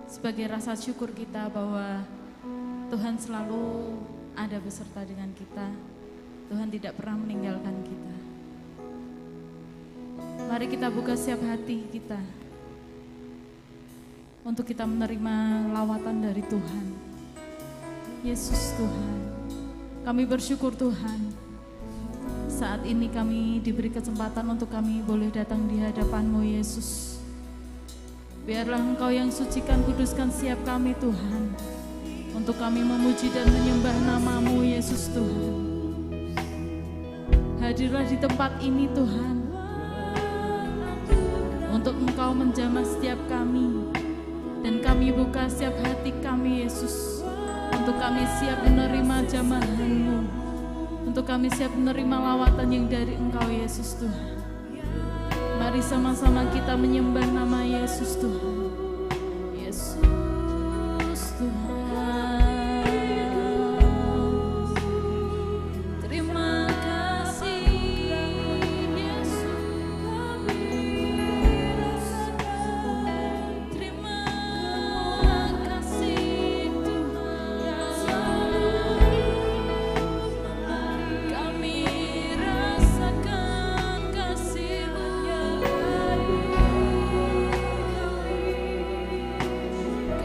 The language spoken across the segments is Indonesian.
sebagai rasa syukur kita bahwa Tuhan selalu ada beserta dengan kita. Tuhan tidak pernah meninggalkan kita. Mari kita buka siap hati kita untuk kita menerima lawatan dari Tuhan. Yesus Tuhan, kami bersyukur Tuhan. Saat ini kami diberi kesempatan untuk kami boleh datang di hadapan-Mu Yesus. Biarlah Engkau yang sucikan, kuduskan setiap kami Tuhan, untuk kami memuji dan menyembah nama-Mu Yesus Tuhan. Hadirlah di tempat ini Tuhan, untuk Engkau menjamah setiap kami, dan kami buka setiap hati kami Yesus, untuk kami siap menerima jamahan-Mu, untuk kami siap menerima lawatan yang dari Engkau Yesus Tuhan. Mari sama-sama kita menyembah nama Yesus Tuhan. Yesus Tuhan. Terima kasih Yesus. Terima kasih Tuhan. Kami rasakan kasih-Mu.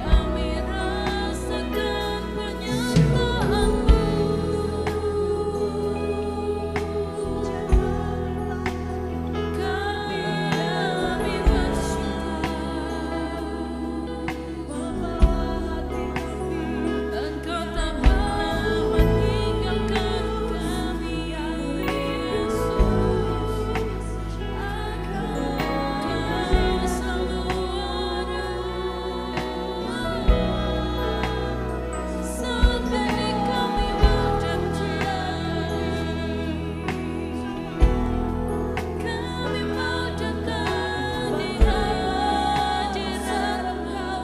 Kami rasakan penyertaan-Mu. Kami bersyukur Engkau tak pernah meninggalkan kami, Yesus. Kau selalu ada. Saat ini kami berjanji, kami mau datang di hadirat Engkau.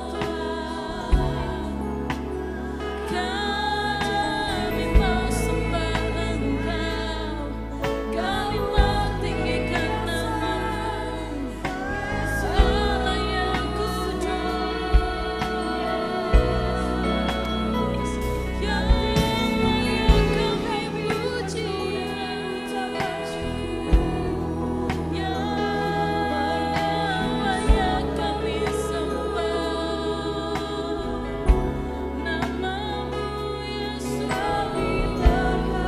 Kami mau sembah Engkau, kami mau tinggikan nama-Mu, Allah yang kudus, yang mulia kami puji, yang layak kami sembah. Nama-Mu Yesus kami mau sembah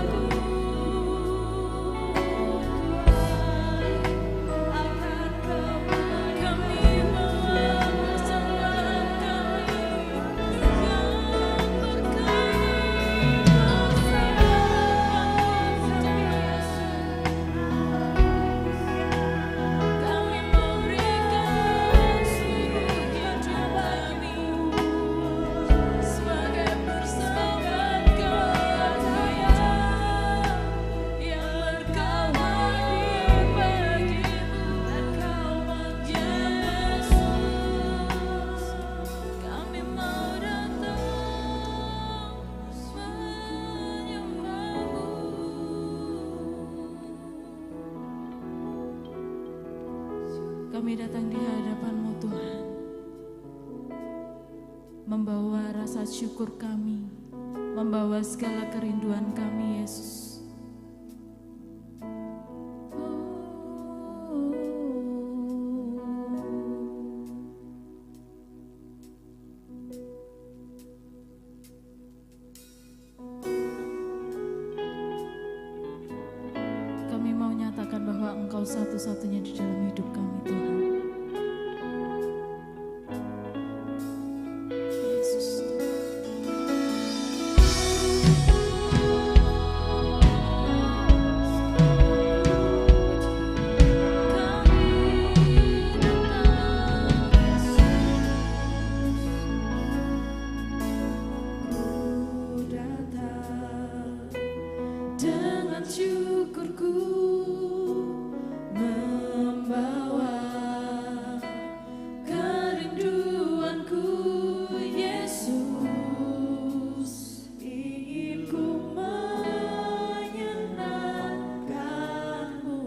kami mau berikan seluruh hidup kami sebagai persembahan kepada yang berkawan bagimu, Yesus. Kami mau datang menyembah-Mu. Kami datang di hadapan-Mu Tuhan, membawa rasa syukur kami, membawa segala kerinduan kami Yesus. Kami mau nyatakan bahwa Engkau satu-satunya di dalam hidup kami Tuhan. Yesus. Dengan syukurku membawa kerinduanku, Yesus. Ingin ku menyenangkan-Mu.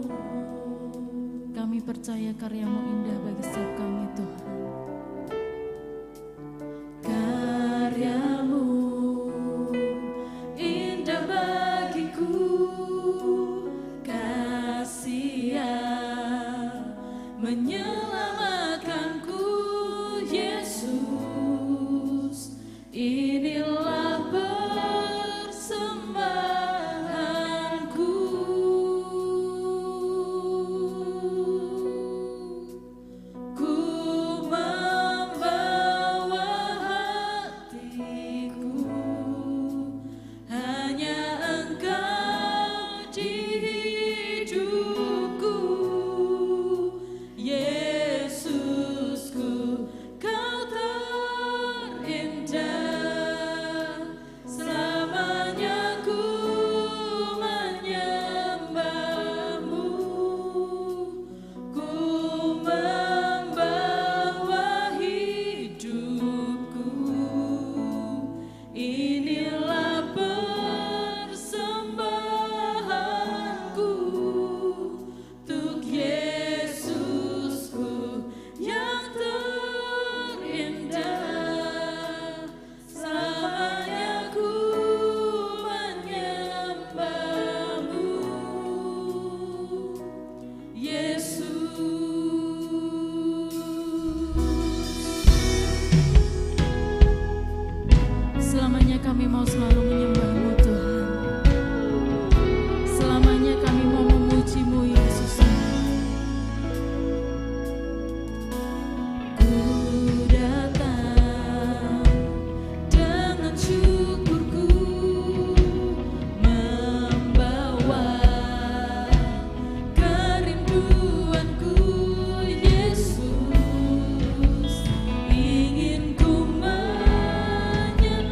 Kami percaya karya-Mu indah bagi setiap kami Tuhan. Selamanya kami mau selalu menyembah-Mu Tuhan. Selamanya kami mau memuji-Mu Yesus. Ku datang dengan syukurku, membawa kerinduanku Yesus. Ingin ku menyenangkan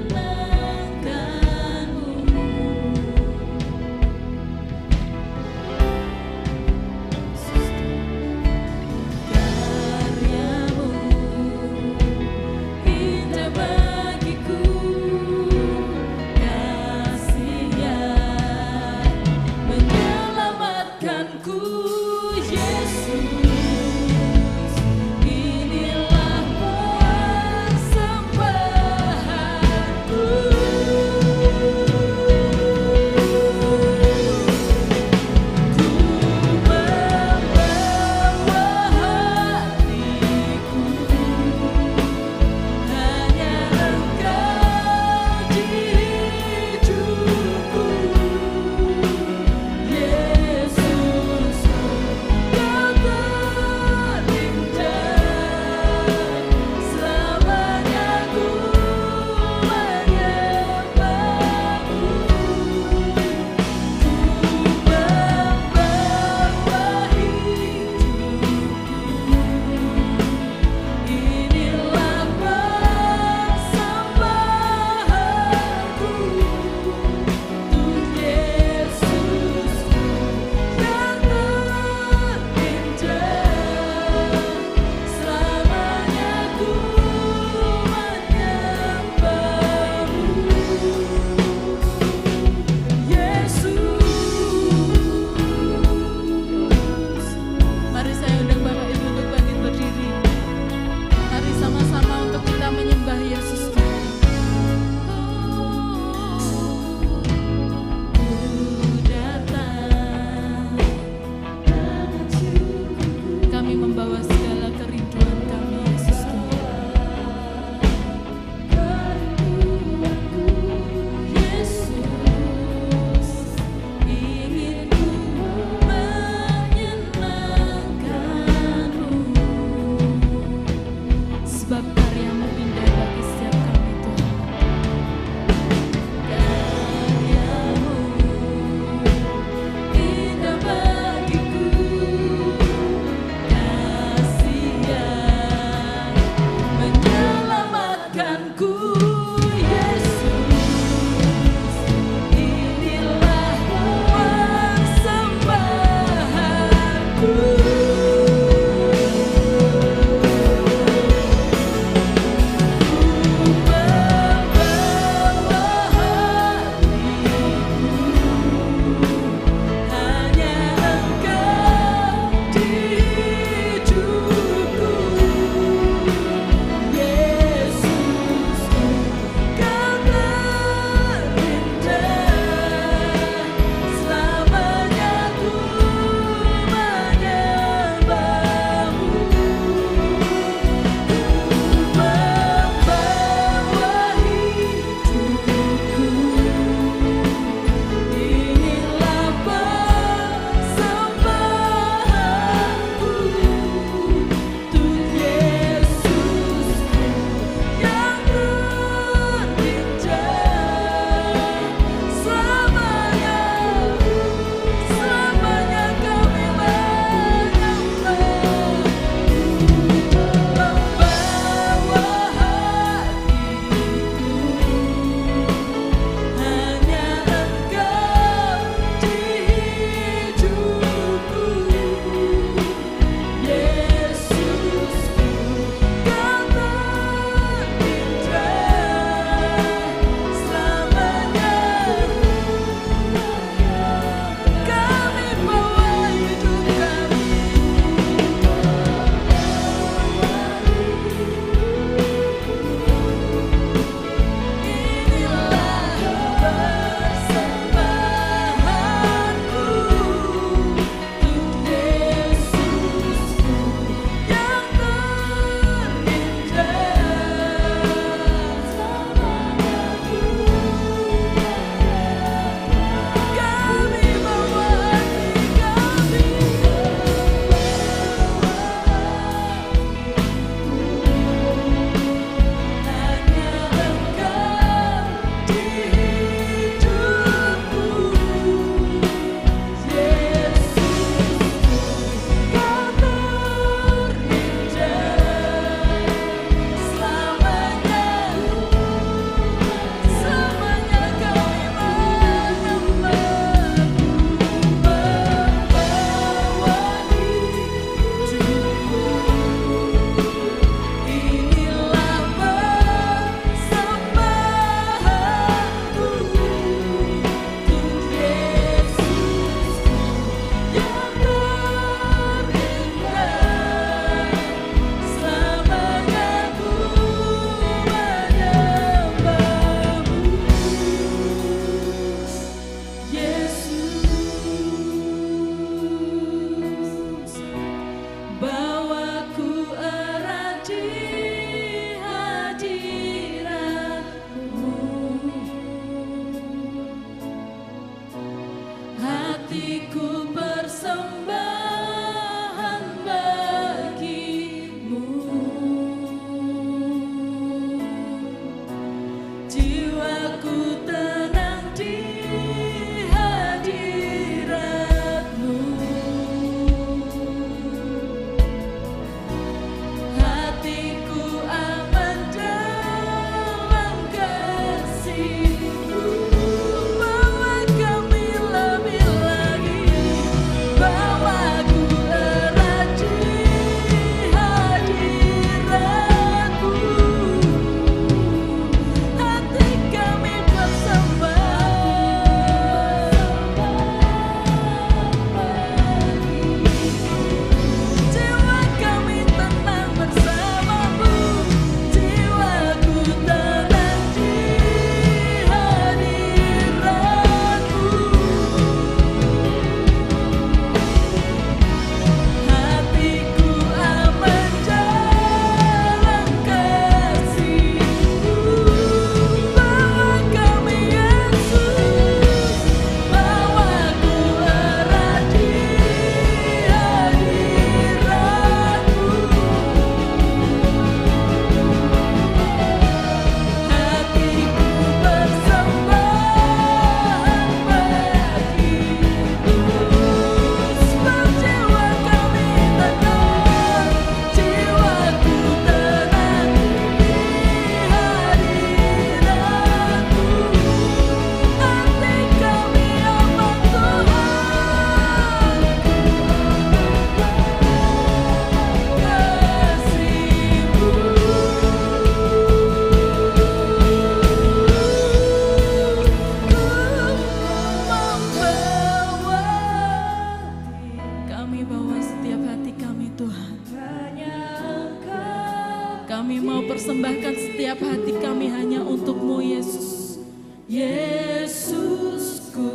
Setiap hati kami hanya untuk-Mu Yesus. Yesusku,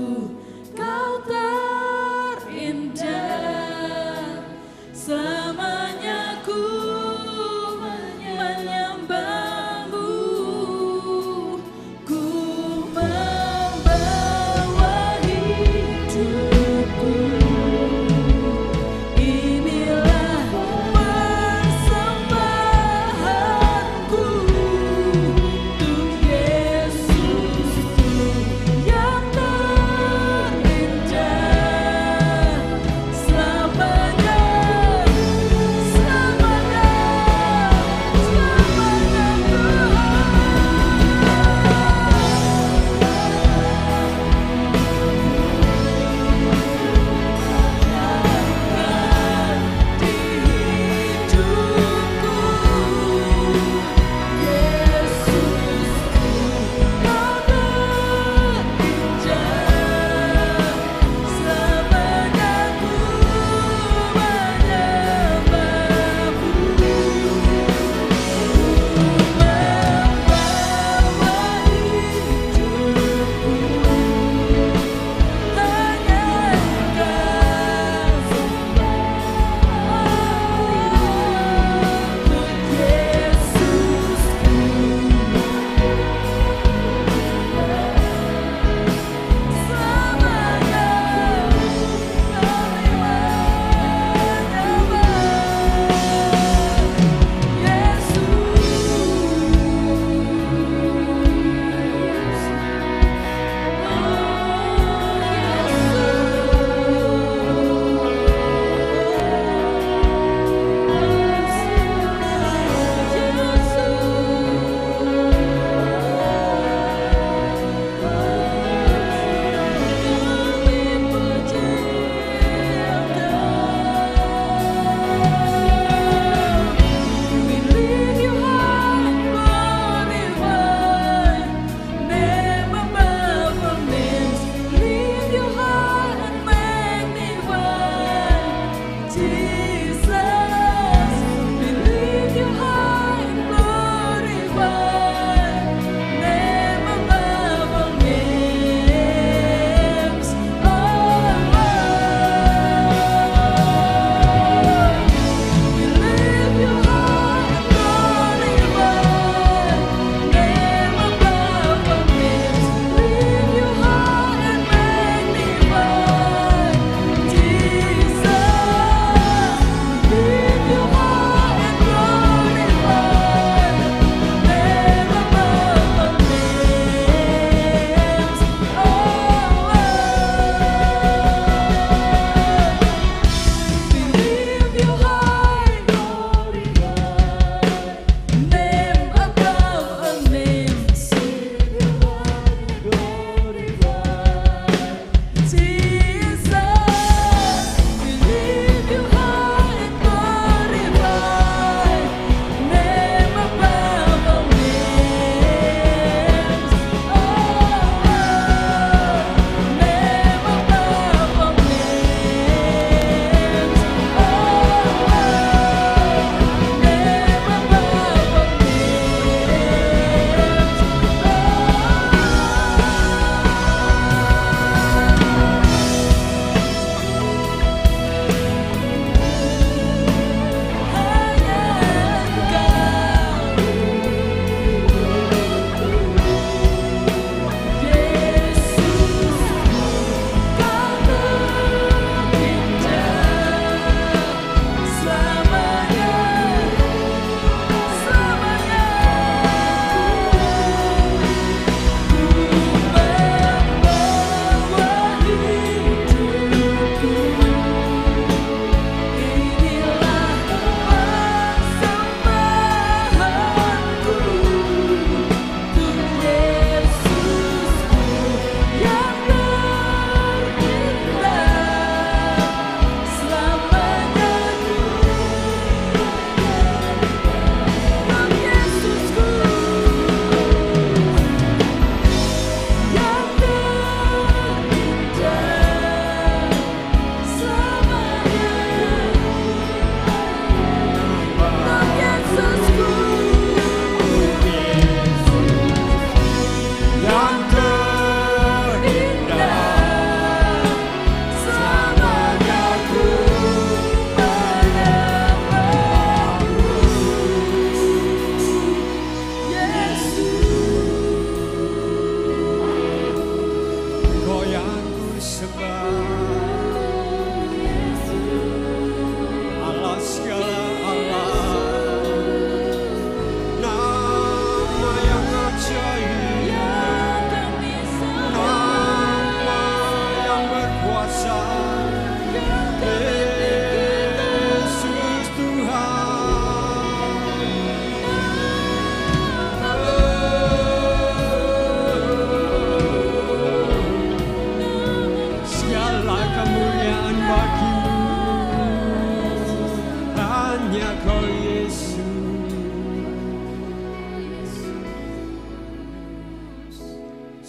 Kau terindah, selamanya ku menyembah-Mu. Ku membawa hidupku, inilah persembahanku untuk Yesusku yang terindah.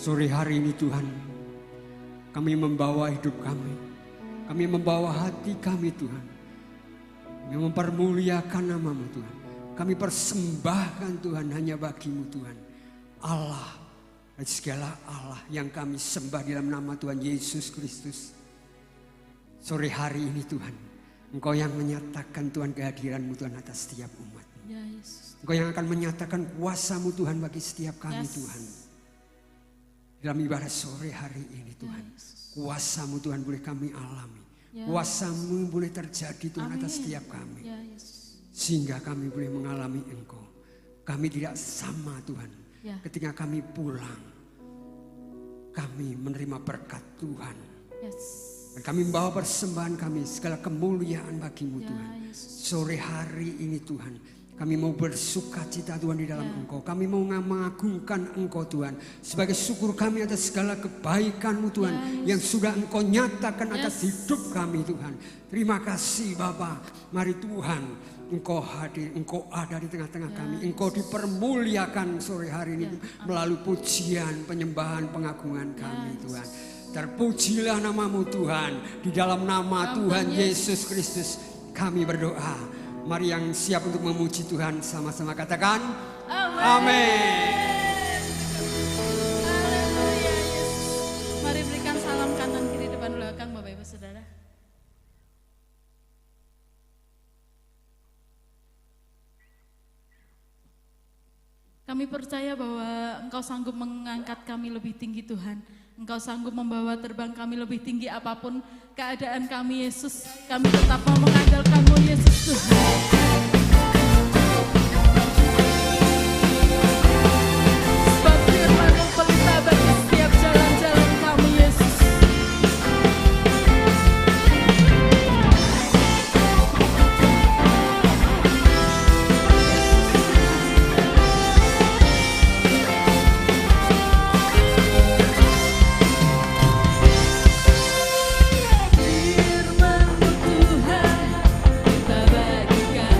Sore hari ini Tuhan, kami membawa hidup kami. Kami membawa hati kami Tuhan. Kami mempermuliakan nama-Mu Tuhan. Kami persembahkan Tuhan hanya bagi-Mu Tuhan. Allah, dan segala Allah yang kami sembah dalam nama Tuhan Yesus Kristus. Sore hari ini Tuhan, Engkau yang menyatakan Tuhan kehadiran-Mu Tuhan atas setiap umat. Ya, Yesus. Engkau yang akan menyatakan kuasa-Mu Tuhan bagi setiap kami Tuhan. Dalam ibadah sore hari ini Tuhan, kuasa-Mu Tuhan boleh kami alami. Kuasa-Mu boleh terjadi Tuhan atas setiap kami. Sehingga kami boleh mengalami Engkau. Kami tidak sama Tuhan. Ketika kami pulang, kami menerima berkat Tuhan. Dan kami membawa persembahan kami, segala kemuliaan bagi-Mu Tuhan. Sore hari ini Tuhan, kami mau bersuka cita Tuhan di dalam Engkau. Kami mau mengagungkan Engkau Tuhan. Sebagai syukur kami atas segala kebaikan-Mu Tuhan. Yang sudah Engkau nyatakan atas hidup kami Tuhan. Terima kasih Bapa. Mari Tuhan, Engkau hadir, Engkau ada di tengah-tengah kami. Engkau dipermuliakan sore hari ini melalui pujian, penyembahan, pengagungan kami Tuhan. Terpujilah nama-Mu Tuhan. Di dalam nama Tuhan Yesus Kristus kami berdoa. Mari yang siap untuk memuji Tuhan sama-sama katakan amin. Haleluya Yesus. Mari berikan salam kanan kiri depan belakang Bapak Ibu Saudara. Kami percaya bahwa Engkau sanggup mengangkat kami lebih tinggi Tuhan. Engkau sanggup membawa terbang kami lebih tinggi apapun keadaan kami Yesus. Kami tetap mau mengandalkan-Mu Yesus Tuhan. Sebab firman-Mu pelita bagi setiap jalan-jalan kami Yesus. Firman-Mu Tuhan, kita bagikan.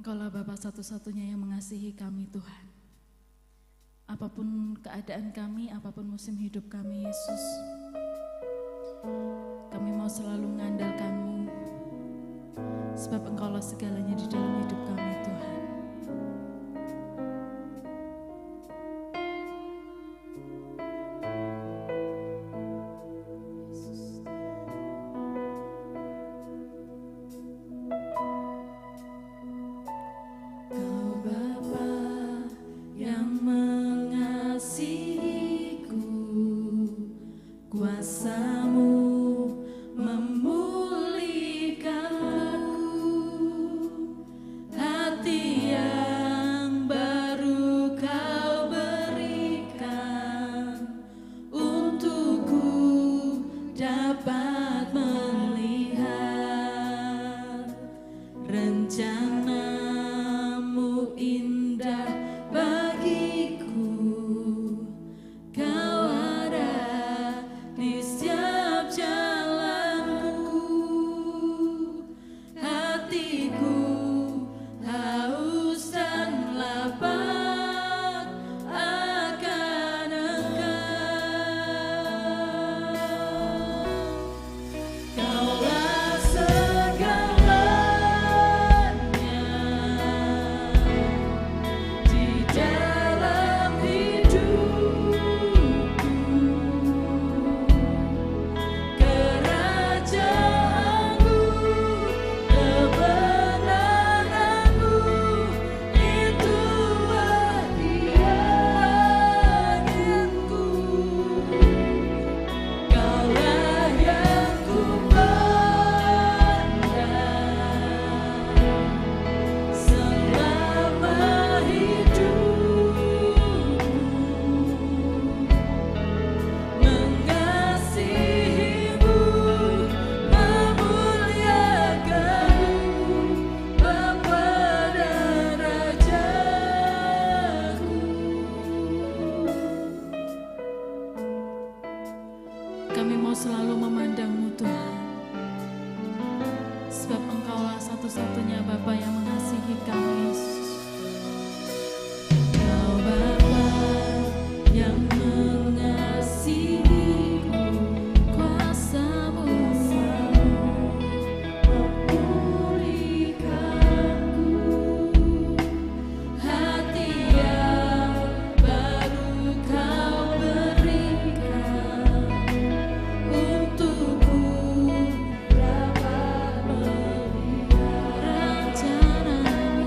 Engkaulah Bapa satu-satunya yang mengasihi kami Tuhan. Apapun keadaan kami, apapun musim hidup kami Yesus, kami mau selalu mengandalkan-Mu, sebab Engkaulah segalanya di dalam hidup kami Tuhan. Kami mau selalu memandang-Mu Tuhan, sebab Engkaulah satu-satunya Bapa yang mengasihi kami Yesus. Engkau Bapa yang mengasihiku, kuasa-Mu memulihkanku, hati yang baru Kau berikan untukku dapat melihat rencana-Mu.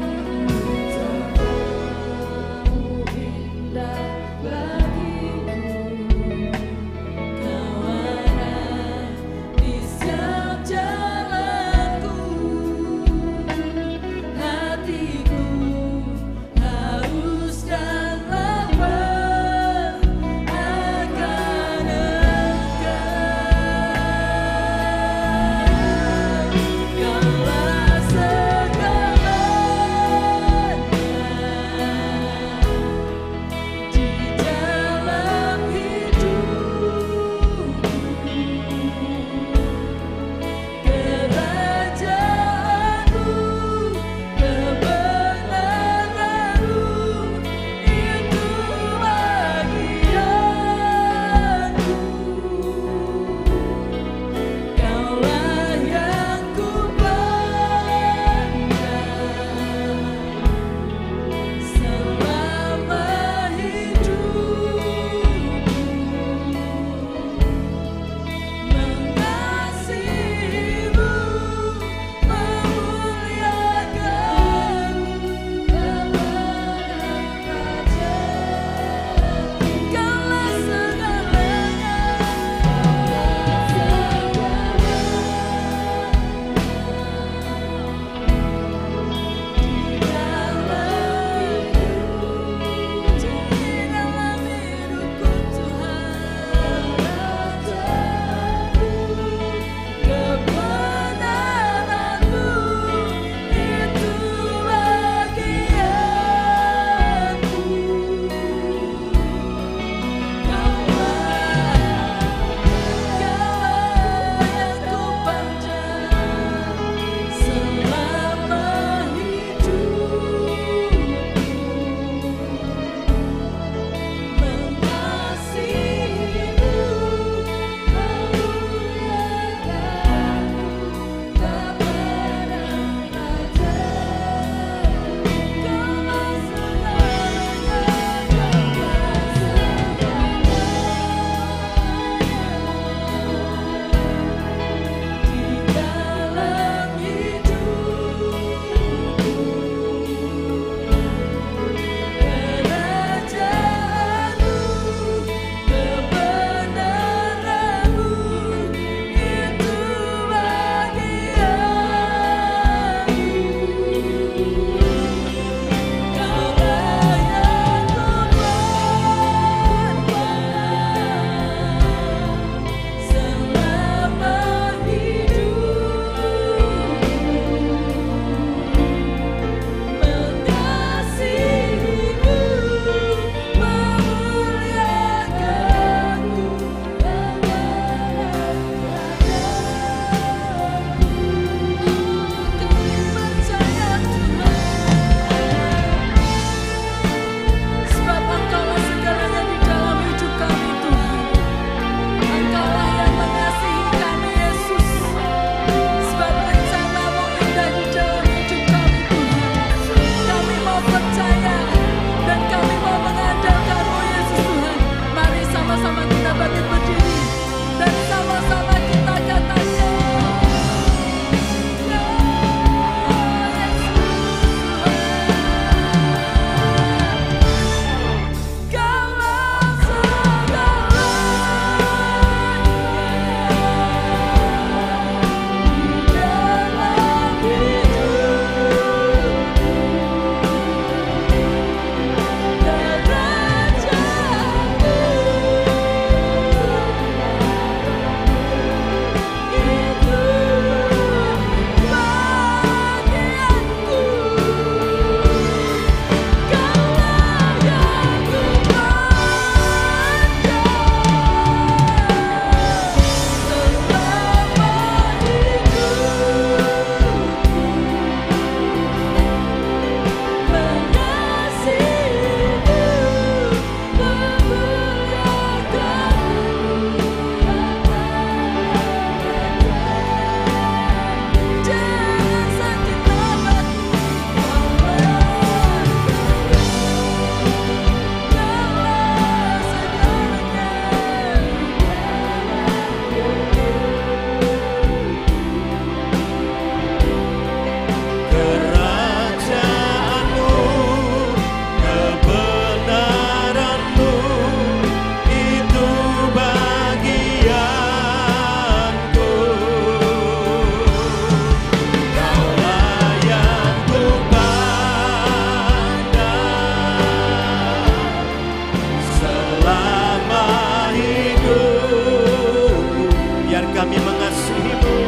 kami mengasihi-Mu,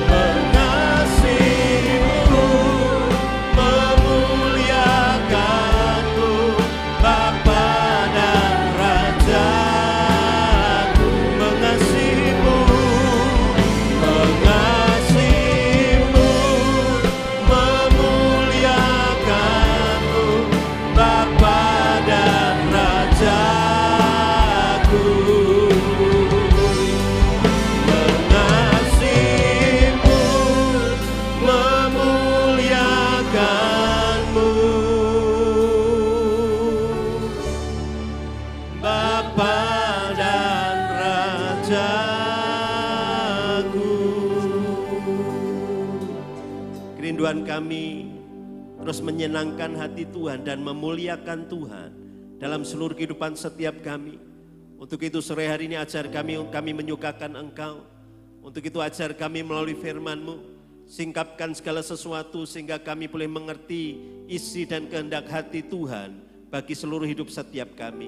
mengasihi-Mu, memuliakan-Mu, Bapa dan Raja-Ku. Mengasihi-Mu, mengasihi-Mu, memuliakan-Mu, Bapa dan Raja-Ku. Mengasihi-Mu, memuliakan-Mu, Bapa dan Raja-Ku. Kerinduan kami terus menyenangkan hati Tuhan dan memuliakan Tuhan dalam seluruh kehidupan setiap kami. Untuk itu sore hari ini ajar kami menyukakan Engkau. Untuk itu ajar kami melalui firman-Mu, singkapkan segala sesuatu sehingga kami boleh mengerti isi dan kehendak hati Tuhan bagi seluruh hidup setiap kami.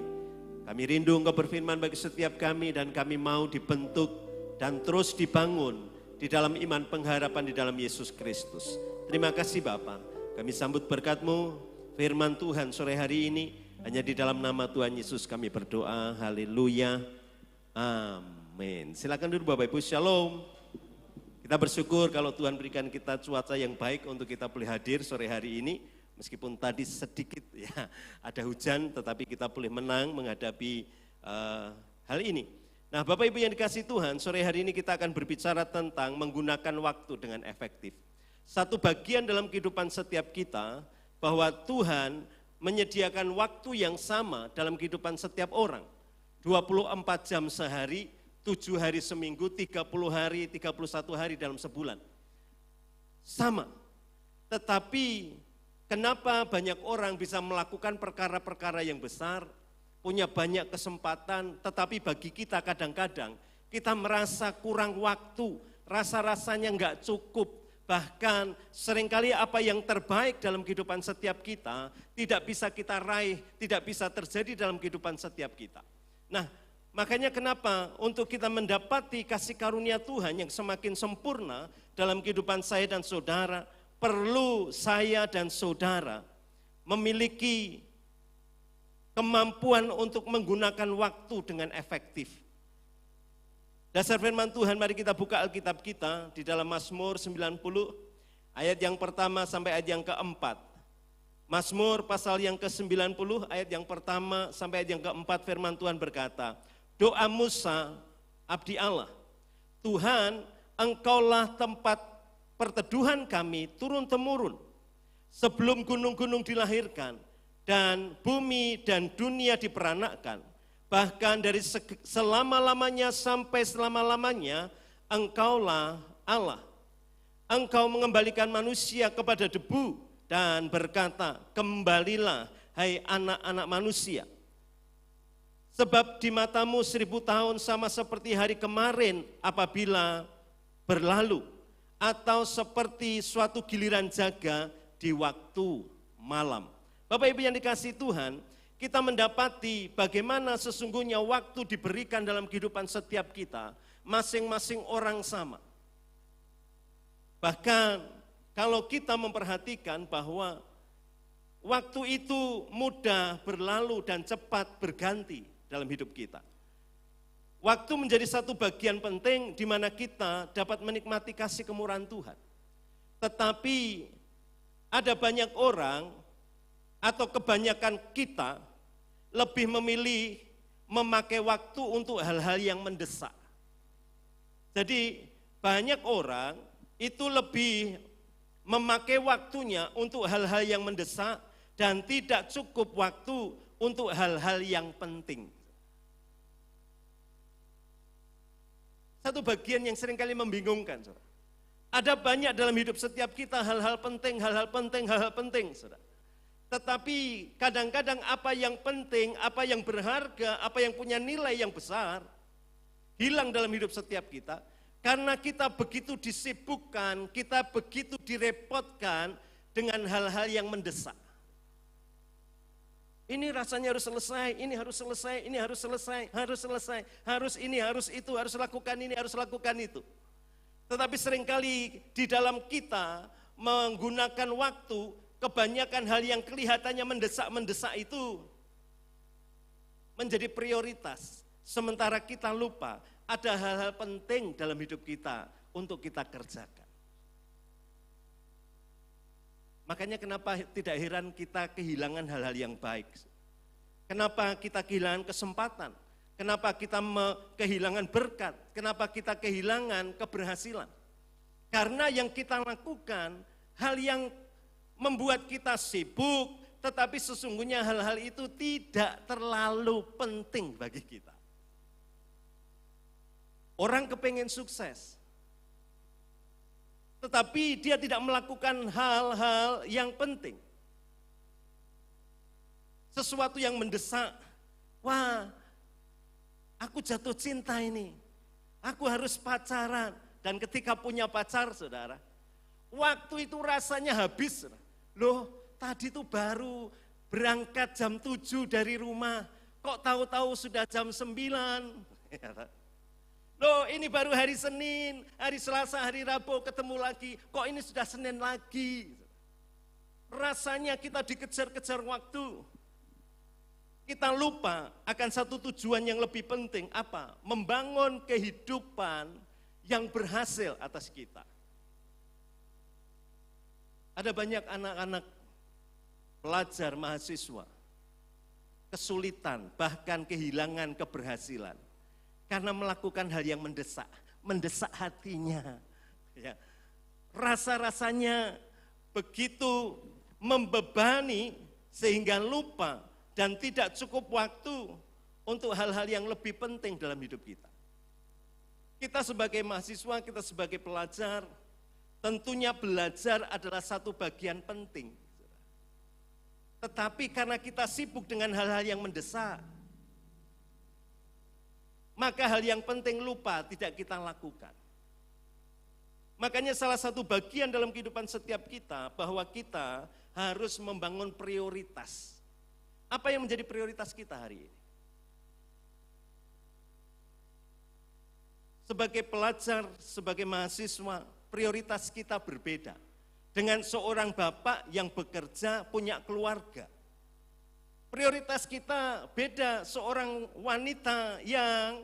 Kami rindu Engkau berfirman bagi setiap kami dan kami mau dibentuk dan terus dibangun di dalam iman pengharapan di dalam Yesus Kristus. Terima kasih Bapa. Kami sambut berkat-Mu, firman Tuhan sore hari ini. Hanya di dalam nama Tuhan Yesus kami berdoa. Haleluya. Amin. Silakan duduk Bapak Ibu. Shalom. Kita bersyukur kalau Tuhan berikan kita cuaca yang baik untuk kita boleh hadir sore hari ini. Meskipun tadi sedikit ya ada hujan, tetapi kita boleh menang menghadapi hal ini. Nah Bapak Ibu yang dikasihi Tuhan, sore hari ini kita akan berbicara tentang menggunakan waktu dengan efektif. Satu bagian dalam kehidupan setiap kita bahwa Tuhan menyediakan waktu yang sama dalam kehidupan setiap orang. 24 jam sehari, 7 hari seminggu, 30 hari, 31 hari dalam sebulan. Sama. Tetapi kenapa banyak orang bisa melakukan perkara-perkara yang besar, punya banyak kesempatan, tetapi bagi kita kadang-kadang kita merasa kurang waktu, rasa-rasanya enggak cukup. Bahkan seringkali apa yang terbaik dalam kehidupan setiap kita tidak bisa kita raih, tidak bisa terjadi dalam kehidupan setiap kita. Nah, makanya kenapa untuk kita mendapati kasih karunia Tuhan yang semakin sempurna dalam kehidupan saya dan saudara, perlu saya dan saudara memiliki kemampuan untuk menggunakan waktu dengan efektif. Dasar firman Tuhan, mari kita buka Alkitab kita di dalam Mazmur 90, ayat yang pertama sampai ayat yang keempat. Mazmur pasal yang ke-90, ayat yang pertama sampai ayat yang keempat, firman Tuhan berkata, doa Musa, abdi Allah, Tuhan, Engkaulah tempat perteduhan kami turun-temurun, sebelum gunung-gunung dilahirkan, dan bumi dan dunia diperanakkan. Bahkan dari selama-lamanya sampai selama-lamanya, Engkaulah Allah. Engkau mengembalikan manusia kepada debu dan berkata, kembalilah hai anak-anak manusia. Sebab di matamu 1000 tahun sama seperti hari kemarin apabila berlalu, atau seperti suatu giliran jaga di waktu malam. Bapak Ibu yang dikasihi Tuhan, kita mendapati bagaimana sesungguhnya waktu diberikan dalam kehidupan setiap kita, masing-masing orang sama. Bahkan kalau kita memperhatikan bahwa waktu itu mudah berlalu dan cepat berganti dalam hidup kita. Waktu menjadi satu bagian penting di mana kita dapat menikmati kasih kemurahan Tuhan. Tetapi ada banyak orang atau kebanyakan kita lebih memilih memakai waktu untuk hal-hal yang mendesak. Jadi banyak orang itu lebih memakai waktunya untuk hal-hal yang mendesak dan tidak cukup waktu untuk hal-hal yang penting. Satu bagian yang seringkali membingungkan, saudara. Ada banyak dalam hidup setiap kita hal-hal penting, hal-hal penting, hal-hal penting, saudara. Tetapi kadang-kadang apa yang penting, apa yang berharga, apa yang punya nilai yang besar, hilang dalam hidup setiap kita. Karena kita begitu disibukkan, kita begitu direpotkan dengan hal-hal yang mendesak. Ini rasanya harus selesai, ini harus selesai, ini harus selesai, harus ini, harus itu, harus lakukan ini, harus lakukan itu. Tetapi seringkali di dalam kita menggunakan waktu, kebanyakan hal yang kelihatannya mendesak-mendesak itu menjadi prioritas. Sementara kita lupa ada hal-hal penting dalam hidup kita untuk kita kerjakan. Makanya kenapa tidak heran kita kehilangan hal-hal yang baik. Kenapa kita kehilangan kesempatan. Kenapa kita kehilangan berkat. Kenapa kita kehilangan keberhasilan. Karena yang kita lakukan, hal yang membuat kita sibuk, tetapi sesungguhnya hal-hal itu tidak terlalu penting bagi kita. Orang kepengen sukses, tetapi dia tidak melakukan hal-hal yang penting. Sesuatu yang mendesak, wah aku jatuh cinta ini, aku harus pacaran. Dan ketika punya pacar, saudara, waktu itu rasanya habis. Loh, tadi itu baru berangkat jam 7 dari rumah, kok tahu-tahu sudah jam 9. Loh, ini baru hari Senin, hari Selasa, hari Rabu ketemu lagi, kok ini sudah Senin lagi. Rasanya kita dikejar-kejar waktu. Kita lupa akan satu tujuan yang lebih penting, apa? Membangun kehidupan yang berhasil atas kita. Ada banyak anak-anak pelajar, mahasiswa, kesulitan, bahkan kehilangan keberhasilan. Karena melakukan hal yang mendesak hatinya. Ya. Rasa-rasanya begitu membebani sehingga lupa dan tidak cukup waktu untuk hal-hal yang lebih penting dalam hidup kita. Kita sebagai mahasiswa, kita sebagai pelajar, tentunya belajar adalah satu bagian penting. Tetapi karena kita sibuk dengan hal-hal yang mendesak, maka hal yang penting lupa tidak kita lakukan. Makanya salah satu bagian dalam kehidupan setiap kita bahwa kita harus membangun prioritas. Apa yang menjadi prioritas kita hari ini? Sebagai pelajar, sebagai mahasiswa, prioritas kita berbeda. Dengan seorang bapak yang bekerja, punya keluarga. Prioritas kita beda, seorang wanita yang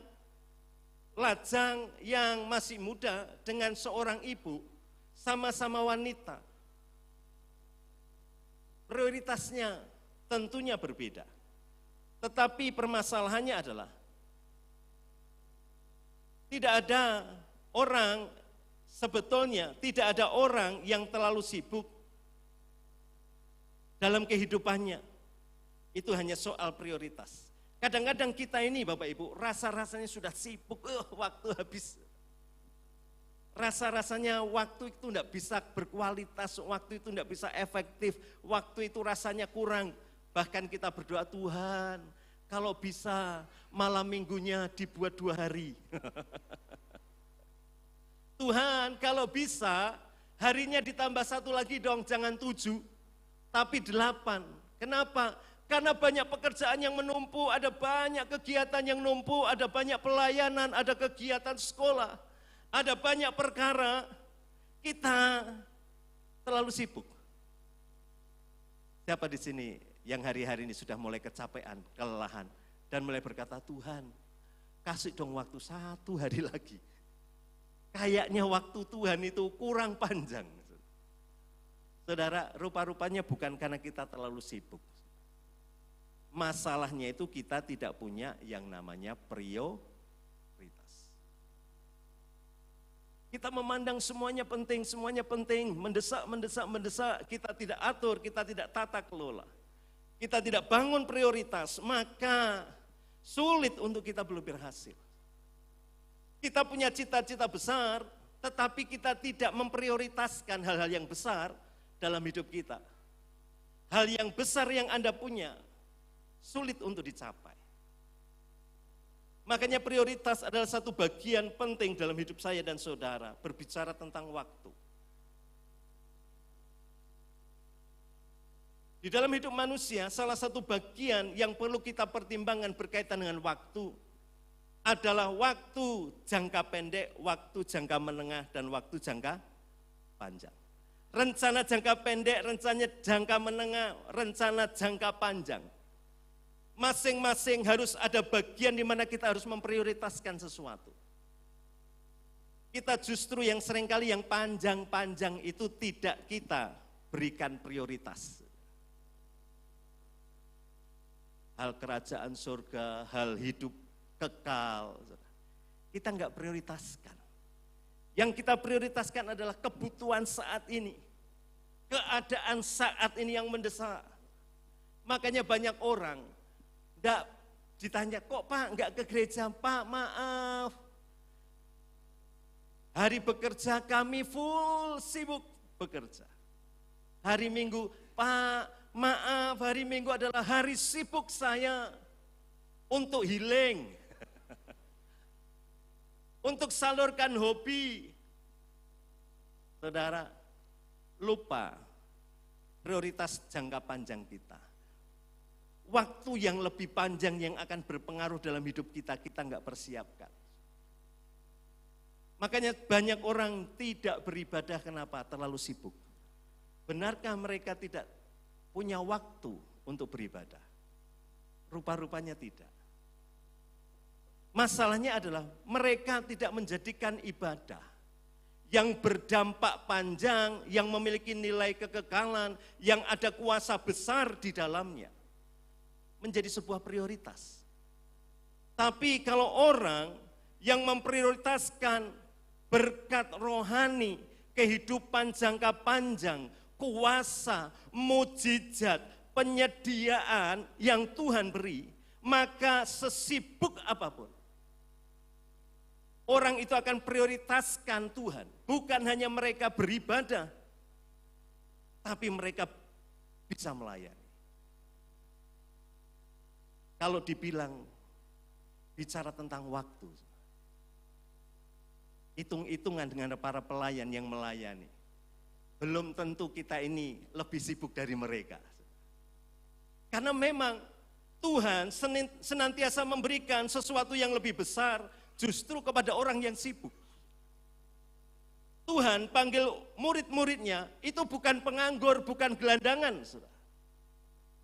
lajang, yang masih muda dengan seorang ibu, sama-sama wanita. Prioritasnya tentunya berbeda. Tetapi permasalahannya adalah, tidak ada orang, sebetulnya tidak ada orang yang terlalu sibuk dalam kehidupannya. Itu hanya soal prioritas. Kadang-kadang kita ini Bapak Ibu, rasa-rasanya sudah sibuk, waktu habis. Rasa-rasanya waktu itu tidak bisa berkualitas, waktu itu tidak bisa efektif, waktu itu rasanya kurang. Bahkan kita berdoa, Tuhan kalau bisa malam minggunya dibuat 2 hari. Tuhan kalau bisa harinya ditambah 1 lagi dong, jangan 7, tapi 8. Kenapa? Karena banyak pekerjaan yang menumpuk, ada banyak kegiatan yang numpuk, ada banyak pelayanan, ada kegiatan sekolah, ada banyak perkara, kita terlalu sibuk. Siapa di sini yang hari-hari ini sudah mulai kecapean, kelelahan, dan mulai berkata, Tuhan kasih dong waktu 1 hari lagi. Kayaknya waktu Tuhan itu kurang panjang. Saudara, rupa-rupanya bukan karena kita terlalu sibuk. Masalahnya itu kita tidak punya yang namanya prioritas. Kita memandang semuanya penting, mendesak, kita tidak atur, kita tidak tata kelola. Kita tidak bangun prioritas, maka sulit untuk kita belum berhasil. Kita punya cita-cita besar, tetapi kita tidak memprioritaskan hal-hal yang besar dalam hidup kita. Hal yang besar yang Anda punya, sulit untuk dicapai. Makanya prioritas adalah satu bagian penting dalam hidup saya dan saudara, berbicara tentang waktu. Di dalam hidup manusia, salah satu bagian yang perlu kita pertimbangkan berkaitan dengan waktu adalah waktu jangka pendek, waktu jangka menengah, dan waktu jangka panjang. Rencana jangka pendek, rencana jangka menengah, rencana jangka panjang. Masing-masing harus ada bagian di mana kita harus memprioritaskan sesuatu. Kita justru yang seringkali yang panjang-panjang itu tidak kita berikan prioritas. Hal kerajaan surga, hal hidup kekal, kita enggak prioritaskan. Yang kita prioritaskan adalah kebutuhan saat ini, keadaan saat ini yang mendesak. Makanya banyak orang enggak ditanya, kok Pak enggak ke gereja? Pak maaf, hari bekerja kami full sibuk bekerja. Hari Minggu, Pak maaf, hari Minggu adalah hari sibuk saya untuk healing, untuk salurkan hobi. Saudara, lupa prioritas jangka panjang kita. Waktu yang lebih panjang yang akan berpengaruh dalam hidup kita, kita enggak persiapkan. Makanya banyak orang tidak beribadah, kenapa? Terlalu sibuk. Benarkah mereka tidak punya waktu untuk beribadah? Rupa-rupanya tidak. Masalahnya adalah mereka tidak menjadikan ibadah yang berdampak panjang, yang memiliki nilai kekekalan, yang ada kuasa besar di dalamnya, menjadi sebuah prioritas. Tapi kalau orang yang memprioritaskan berkat rohani, kehidupan jangka panjang, kuasa, mujizat, penyediaan yang Tuhan beri, maka sesibuk apapun, orang itu akan prioritaskan Tuhan. Bukan hanya mereka beribadah, tapi mereka bisa melayani. Kalau dibilang, bicara tentang waktu, hitung-hitungan dengan para pelayan yang melayani, belum tentu kita ini lebih sibuk dari mereka. Karena memang Tuhan senantiasa memberikan sesuatu yang lebih besar justru kepada orang yang sibuk. Tuhan panggil murid-muridnya itu bukan penganggur, bukan gelandangan.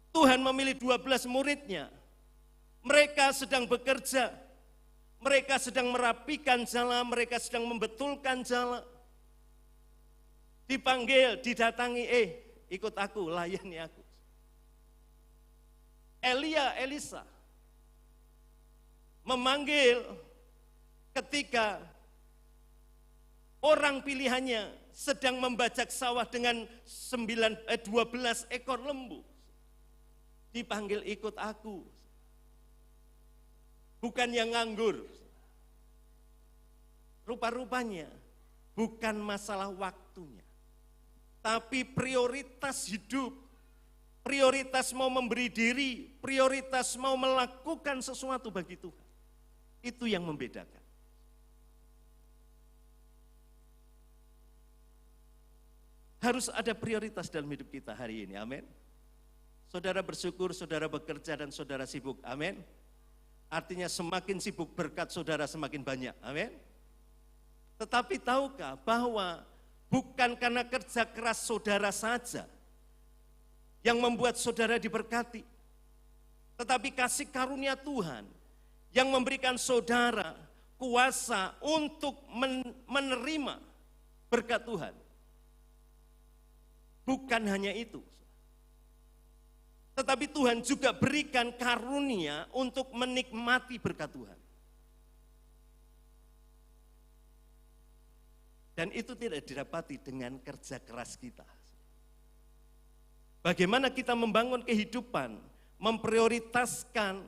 Tuhan memilih 12 muridnya. Mereka sedang bekerja, mereka sedang merapikan jala, mereka sedang membetulkan jala. Dipanggil, didatangi, ikut aku, layani aku. Elisa memanggil ketika orang pilihannya sedang membajak sawah dengan 12 ekor lembu. Dipanggil, ikut aku. Bukan yang nganggur. Rupa-rupanya bukan masalah waktunya, tapi prioritas hidup, prioritas mau memberi diri, prioritas mau melakukan sesuatu bagi Tuhan. Itu yang membedakan. Harus ada prioritas dalam hidup kita hari ini, amin. Saudara bersyukur, saudara bekerja dan saudara sibuk, amin. Artinya semakin sibuk berkat saudara semakin banyak, amin. Tetapi tahukah bahwa bukan karena kerja keras saudara saja yang membuat saudara diberkati, tetapi kasih karunia Tuhan yang memberikan saudara kuasa untuk menerima berkat Tuhan. Bukan hanya itu, tetapi Tuhan juga berikan karunia untuk menikmati berkat Tuhan. Dan itu tidak didapati dengan kerja keras kita. Bagaimana kita membangun kehidupan, memprioritaskan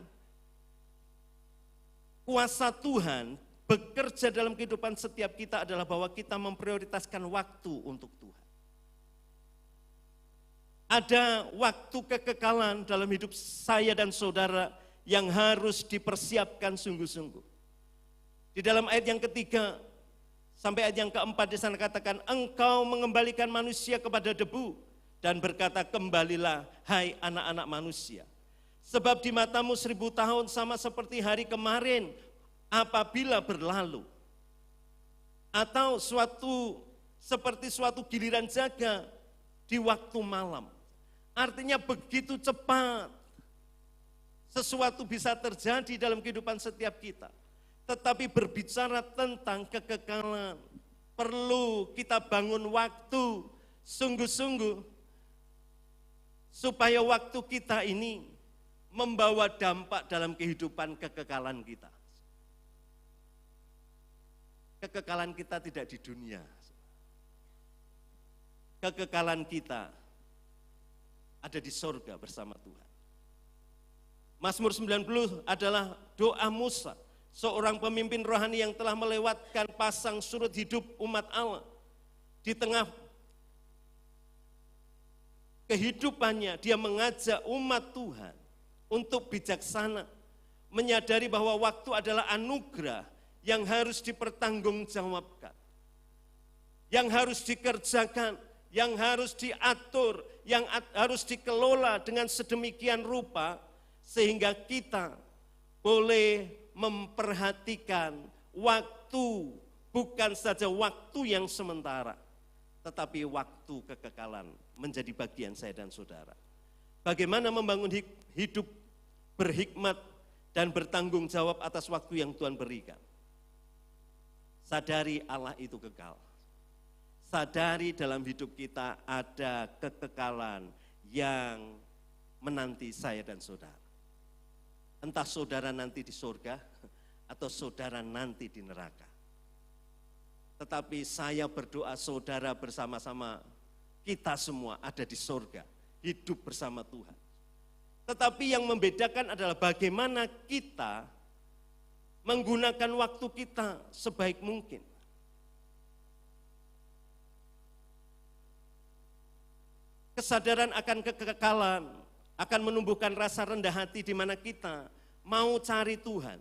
kuasa Tuhan bekerja dalam kehidupan setiap kita adalah bahwa kita memprioritaskan waktu untuk Tuhan. Ada waktu kekekalan dalam hidup saya dan saudara yang harus dipersiapkan sungguh-sungguh. Di dalam ayat yang ketiga sampai ayat yang keempat di sana katakan, engkau mengembalikan manusia kepada debu dan berkata, kembalilah hai anak-anak manusia. Sebab di matamu 1000 tahun sama seperti hari kemarin apabila berlalu. Atau seperti suatu giliran jaga di waktu malam. Artinya begitu cepat sesuatu bisa terjadi dalam kehidupan setiap kita. Tetapi berbicara tentang kekekalan, perlu kita bangun waktu sungguh-sungguh supaya waktu kita ini membawa dampak dalam kehidupan kekekalan kita. Kekekalan kita tidak di dunia. Kekekalan kita ada di sorga bersama Tuhan. Mazmur 90 adalah doa Musa, seorang pemimpin rohani yang telah melewatkan pasang surut hidup umat Allah. Di tengah kehidupannya, dia mengajak umat Tuhan untuk bijaksana, menyadari bahwa waktu adalah anugerah yang harus dipertanggungjawabkan, yang harus dikerjakan, yang harus diatur, yang harus dikelola dengan sedemikian rupa, sehingga kita boleh memperhatikan waktu, bukan saja waktu yang sementara, tetapi waktu kekekalan menjadi bagian saya dan saudara. Bagaimana membangun hidup berhikmat dan bertanggung jawab atas waktu yang Tuhan berikan. Sadari Allah itu kekal. Sadari dalam hidup kita ada kekekalan yang menanti saya dan saudara. Entah saudara nanti di surga atau saudara nanti di neraka. Tetapi saya berdoa saudara bersama-sama kita semua ada di surga, hidup bersama Tuhan. Tetapi yang membedakan adalah bagaimana kita menggunakan waktu kita sebaik mungkin. Kesadaran akan kekekalan akan menumbuhkan rasa rendah hati di mana kita mau cari Tuhan.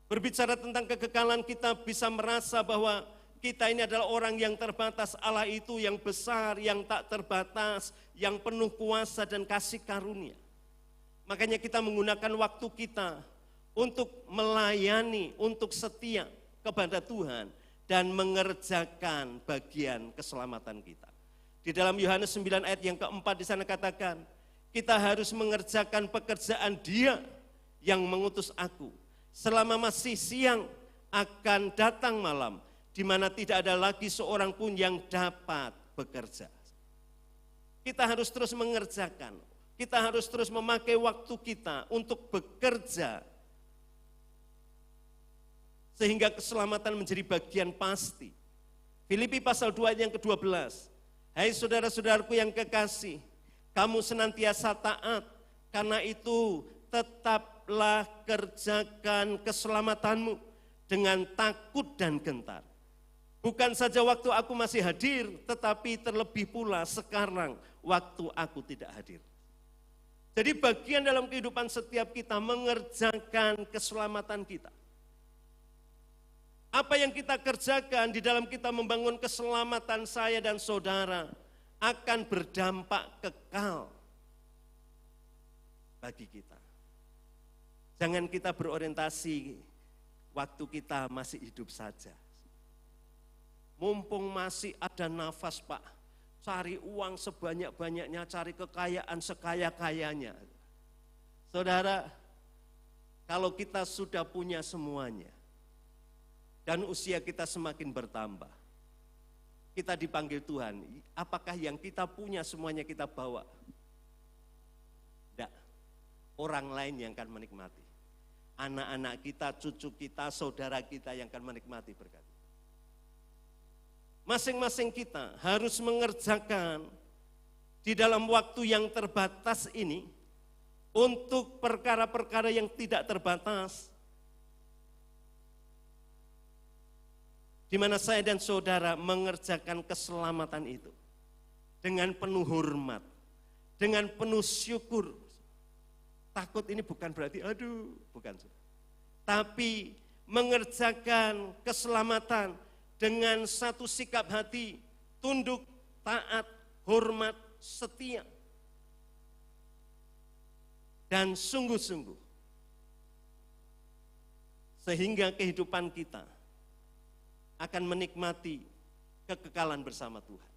Berbicara tentang kekekalan, kita bisa merasa bahwa kita ini adalah orang yang terbatas. Allah itu yang besar, yang tak terbatas, yang penuh kuasa dan kasih karunia. Makanya kita menggunakan waktu kita untuk melayani, untuk setia kepada Tuhan dan mengerjakan bagian keselamatan kita. Di dalam Yohanes 9 ayat yang keempat di sana katakan, kita harus mengerjakan pekerjaan Dia yang mengutus aku. Selama masih siang akan datang malam, di mana tidak ada lagi seorang pun yang dapat bekerja. Kita harus terus mengerjakan, kita harus terus memakai waktu kita untuk bekerja, sehingga keselamatan menjadi bagian pasti. Filipi pasal 2 ayat yang ke-12. Hai saudara-saudaraku yang kekasih, kamu senantiasa taat, karena itu tetaplah kerjakan keselamatanmu dengan takut dan gentar. Bukan saja waktu aku masih hadir, tetapi terlebih pula sekarang waktu aku tidak hadir. Jadi bagian dalam kehidupan setiap kita mengerjakan keselamatan kita. Apa yang kita kerjakan di dalam kita membangun keselamatan saya dan saudara akan berdampak kekal bagi kita. Jangan kita berorientasi waktu kita masih hidup saja. Mumpung masih ada nafas Pak, cari uang sebanyak-banyaknya, cari kekayaan sekaya-kayanya. Saudara, kalau kita sudah punya semuanya, dan usia kita semakin bertambah, kita dipanggil Tuhan, apakah yang kita punya semuanya kita bawa? Tidak, orang lain yang akan menikmati. Anak-anak kita, cucu kita, saudara kita yang akan menikmati berkat. Masing-masing kita harus mengerjakan di dalam waktu yang terbatas ini untuk perkara-perkara yang tidak terbatas, di mana saya dan saudara mengerjakan keselamatan itu dengan penuh hormat, dengan penuh syukur. Takut ini bukan berarti bukan. Tapi mengerjakan keselamatan dengan satu sikap hati, tunduk taat, hormat, setia, dan sungguh-sungguh. Sehingga kehidupan kita akan menikmati kekekalan bersama Tuhan.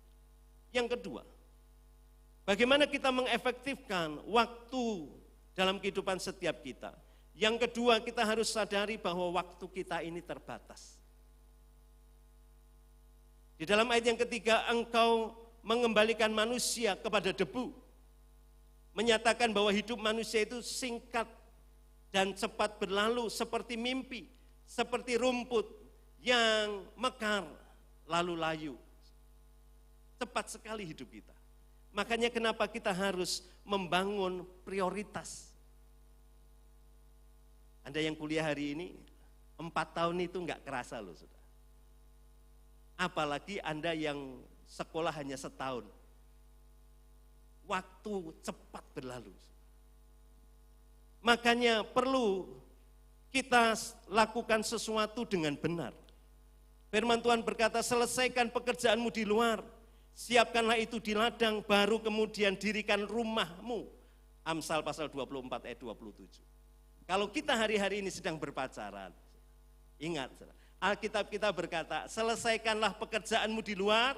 Yang kedua, bagaimana kita mengefektifkan waktu dalam kehidupan setiap kita. Yang kedua, kita harus sadari bahwa waktu kita ini terbatas. Di dalam ayat yang ketiga, engkau mengembalikan manusia kepada debu. Menyatakan bahwa hidup manusia itu singkat dan cepat berlalu seperti mimpi, seperti rumput yang mekar lalu layu. Cepat sekali hidup kita. Makanya kenapa kita harus membangun prioritas. Anda yang kuliah hari ini, 4 tahun itu enggak kerasa loh, saudara. Apalagi Anda yang sekolah hanya setahun. Waktu cepat berlalu. Makanya perlu kita lakukan sesuatu dengan benar. Firman Tuhan berkata, selesaikan pekerjaanmu di luar, siapkanlah itu di ladang, baru kemudian dirikan rumahmu. Amsal pasal 24 ayat 27. Kalau kita hari-hari ini sedang berpacaran, ingat, Alkitab kita berkata, selesaikanlah pekerjaanmu di luar,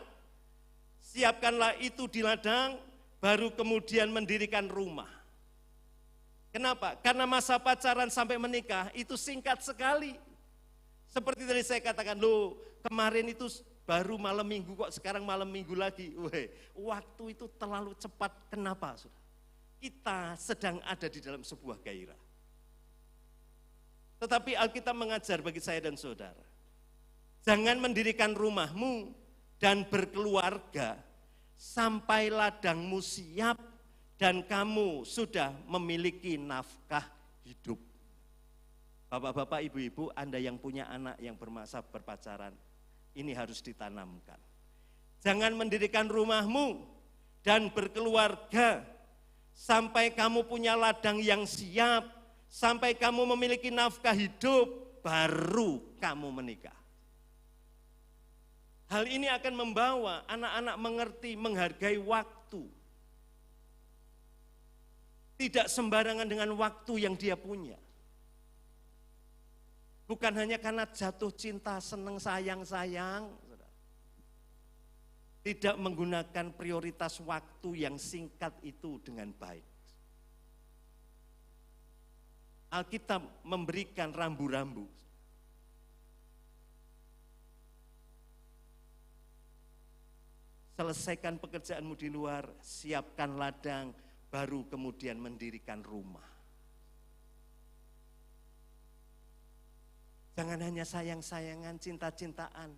siapkanlah itu di ladang, baru kemudian mendirikan rumah. Kenapa? Karena masa pacaran sampai menikah itu singkat sekali. Seperti tadi saya katakan, loh kemarin itu baru malam minggu kok sekarang malam minggu lagi. Waktu itu terlalu cepat. Kenapa? Kita sedang ada di dalam sebuah gairah. Tetapi Alkitab mengajar bagi saya dan saudara, jangan mendirikan rumahmu dan berkeluarga sampai ladangmu siap dan kamu sudah memiliki nafkah hidup. Bapak-bapak, ibu-ibu, Anda yang punya anak yang bermasa berpacaran, ini harus ditanamkan. Jangan mendirikan rumahmu dan berkeluarga sampai kamu punya ladang yang siap, sampai kamu memiliki nafkah hidup, baru kamu menikah. Hal ini akan membawa anak-anak mengerti, menghargai waktu. Tidak sembarangan dengan waktu yang dia punya. Bukan hanya karena jatuh cinta, senang, sayang-sayang. Tidak menggunakan prioritas waktu yang singkat itu dengan baik. Alkitab memberikan rambu-rambu. Selesaikan pekerjaanmu di luar, siapkan ladang, baru kemudian mendirikan rumah. Jangan hanya sayang-sayangan, cinta-cintaan.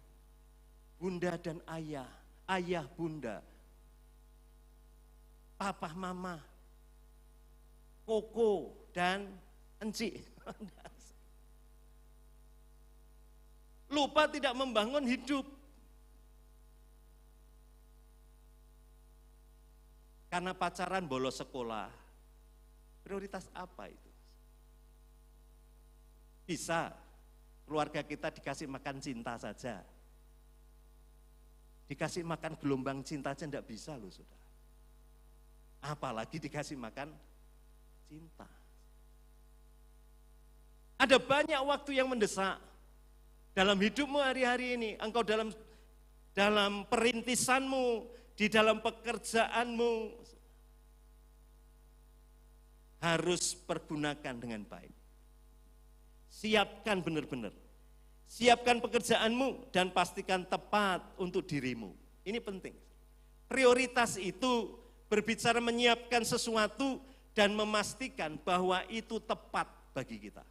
Bunda dan ayah, ayah bunda, papa mama, koko dan encik. Lupa tidak membangun hidup. Karena pacaran bolos sekolah. Prioritas apa itu? Bisa keluarga kita dikasih makan cinta saja. Dikasih makan gelombang cinta aja enggak bisa loh, saudara. Apalagi dikasih makan cinta. Ada banyak waktu yang mendesak dalam hidupmu hari-hari ini. Engkau dalam perintisanmu, di dalam pekerjaanmu, harus pergunakan dengan baik. Siapkan benar-benar. Siapkan pekerjaanmu dan pastikan tepat untuk dirimu. Ini penting. Prioritas itu berbicara menyiapkan sesuatu dan memastikan bahwa itu tepat bagi kita.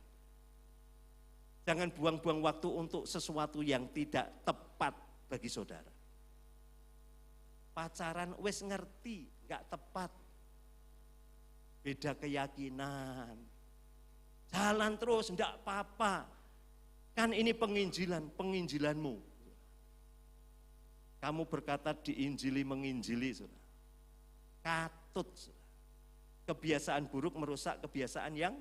Jangan buang-buang waktu untuk sesuatu yang tidak tepat bagi saudara. Pacaran wes ngerti, gak tepat. Beda keyakinan. Jalan terus, enggak apa-apa. Kan ini penginjilanmu. Kamu berkata diinjili, menginjili. Saudara. Katut. Saudara. Kebiasaan buruk merusak kebiasaan yang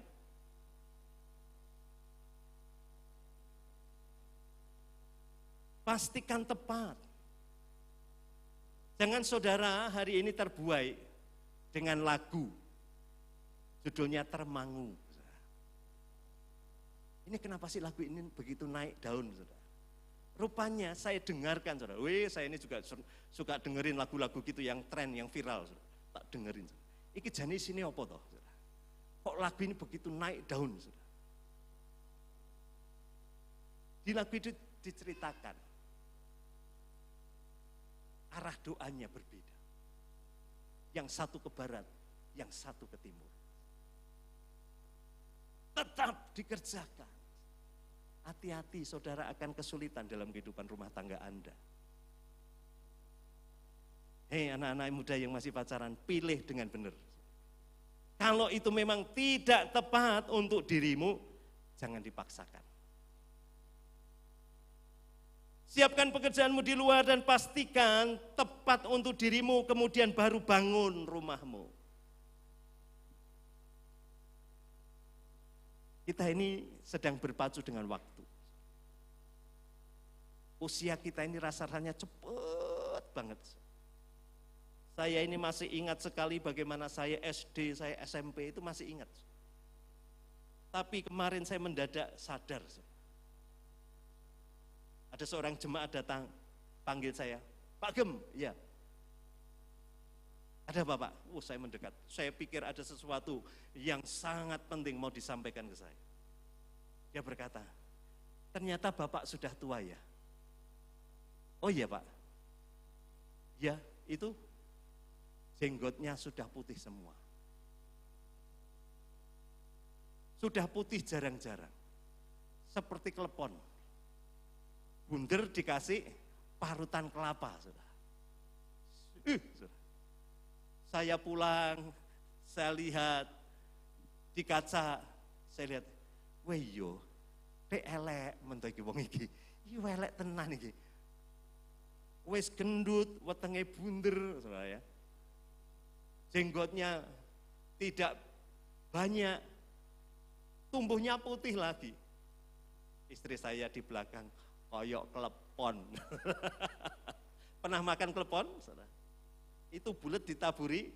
pastikan tepat. Jangan saudara hari ini terbuai dengan lagu, judulnya Termangu. Ini kenapa sih lagu ini begitu naik daun, saudara? Rupanya saya dengarkan, saudara. Saya ini juga suka dengerin lagu-lagu gitu yang tren, yang viral, saudara. Tak dengerin, saudara. Iki jenis ini apa toh, saudara? Kok lagu ini begitu naik daun, saudara? Di lagu itu diceritakan, arah doanya berbeda. Yang satu ke barat, yang satu ke timur. Tetap dikerjakan. Hati-hati saudara akan kesulitan dalam kehidupan rumah tangga Anda. Hei anak-anak muda yang masih pacaran, pilih dengan benar. Kalau itu memang tidak tepat untuk dirimu, jangan dipaksakan. Siapkan pekerjaanmu di luar dan pastikan tepat untuk dirimu, kemudian baru bangun rumahmu. Kita ini sedang berpacu dengan waktu. Usia kita ini rasanya cepet banget. Saya ini masih ingat sekali bagaimana saya SD, saya SMP itu masih ingat. Tapi kemarin saya mendadak sadar. Ada seorang jemaat datang, panggil saya, Pak Gem, ya. Ada apa Pak? Saya mendekat. Saya pikir ada sesuatu yang sangat penting mau disampaikan ke saya. Dia berkata, ternyata Bapak sudah tua ya. Oh iya Pak. Ya, itu jenggotnya sudah putih semua. Sudah putih jarang-jarang. Seperti klepon. Bunder dikasih parutan kelapa. Saudara. Saya pulang, saya lihat di kaca, saya lihat, weh yo, elek mentok iki wong iki. Iki elek tenan iki. Wes gendut, wetenge bunder, saudara ya. Jenggotnya tidak banyak, tumbuhnya putih lagi. Istri saya di belakang, koyok klepon. Pernah makan klepon? Saudara? Itu bulat ditaburi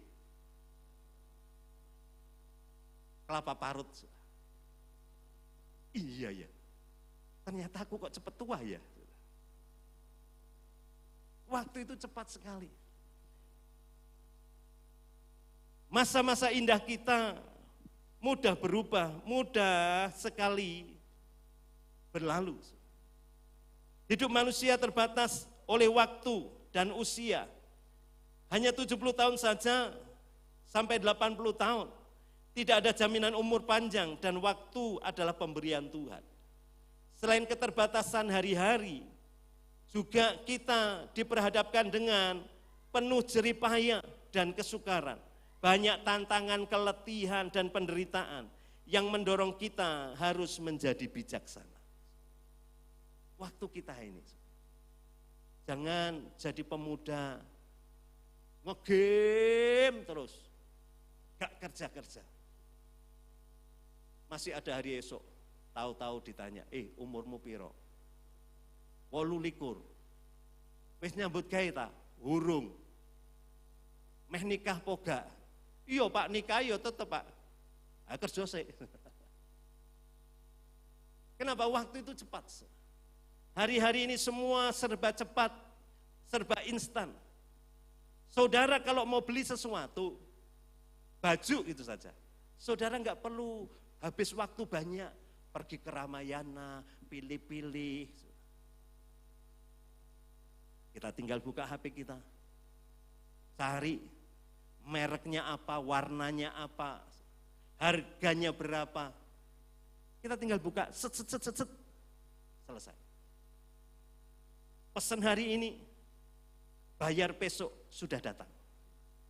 kelapa parut. Saudara. Iya ya, ternyata aku kok cepet tua ya. Waktu itu cepat sekali. Masa-masa indah kita mudah berubah, mudah sekali berlalu. Hidup manusia terbatas oleh waktu dan usia. Hanya 70 tahun saja sampai 80 tahun. Tidak ada jaminan umur panjang dan waktu adalah pemberian Tuhan. Selain keterbatasan hari-hari, juga kita diperhadapkan dengan penuh jerih payah dan kesukaran. Banyak tantangan, keletihan, dan penderitaan yang mendorong kita harus menjadi bijaksana. Waktu kita ini, jangan jadi pemuda ngegame terus, gak kerja-kerja. Masih ada hari esok, tahu-tahu ditanya, umurmu piro? 28. Wis nyambut gawe ta? Urung. Meh nikah po gak? Iya Pak, nikah ya tetep Pak. Kerja sik. Kenapa waktu itu cepat? Hari-hari ini semua serba cepat, serba instan. Saudara kalau mau beli sesuatu, baju gitu saja. Saudara nggak perlu habis waktu banyak pergi ke Ramayana, pilih-pilih. Kita tinggal buka HP kita, cari mereknya apa, warnanya apa, harganya berapa. Kita tinggal buka, set, selesai. Pesan hari ini, bayar besok sudah datang.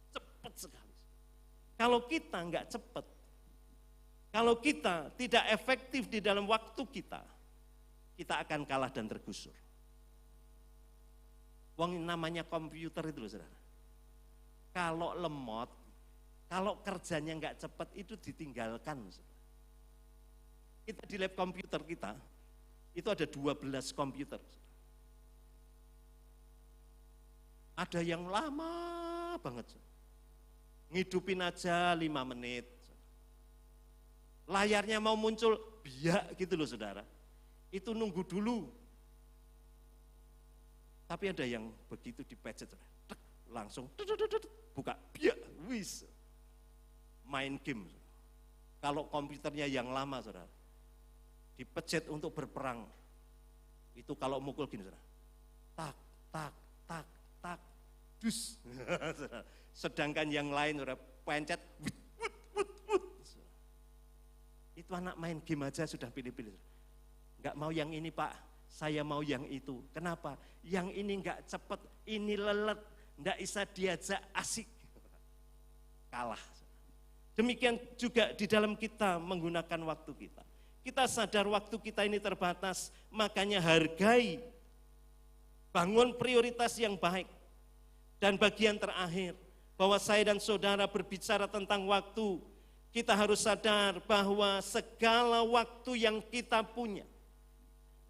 Cepat sekali. Kalau kita nggak cepat, kalau kita tidak efektif di dalam waktu kita akan kalah dan tergusur. Wong namanya komputer itu loh saudara. Kalau lemot, kalau kerjanya nggak cepat itu ditinggalkan. Saudara. Kita di lab komputer kita, itu ada 12 komputer. Ada yang lama banget. Ngidupin aja 5 menit. Layarnya mau muncul, biak gitu loh saudara. Itu nunggu dulu. Tapi ada yang begitu dipencet, langsung buka, biak, wis. Main game. Kalau komputernya yang lama saudara, dipencet untuk berperang. Itu kalau mukul gini saudara, tak, tak, tak, tak, dus. Sedangkan yang lain saudara, pencet, wut, wut, wut, wut. Itu anak main game aja sudah pilih-pilih. Enggak mau yang ini Pak, saya mau yang itu. Kenapa? Yang ini enggak cepet, ini lelet, enggak bisa diajak asik. Kalah. Demikian juga di dalam kita menggunakan waktu kita. Kita sadar waktu kita ini terbatas, makanya hargai, bangun prioritas yang baik. Dan bagian terakhir, bahwa saya dan saudara berbicara tentang waktu, kita harus sadar bahwa segala waktu yang kita punya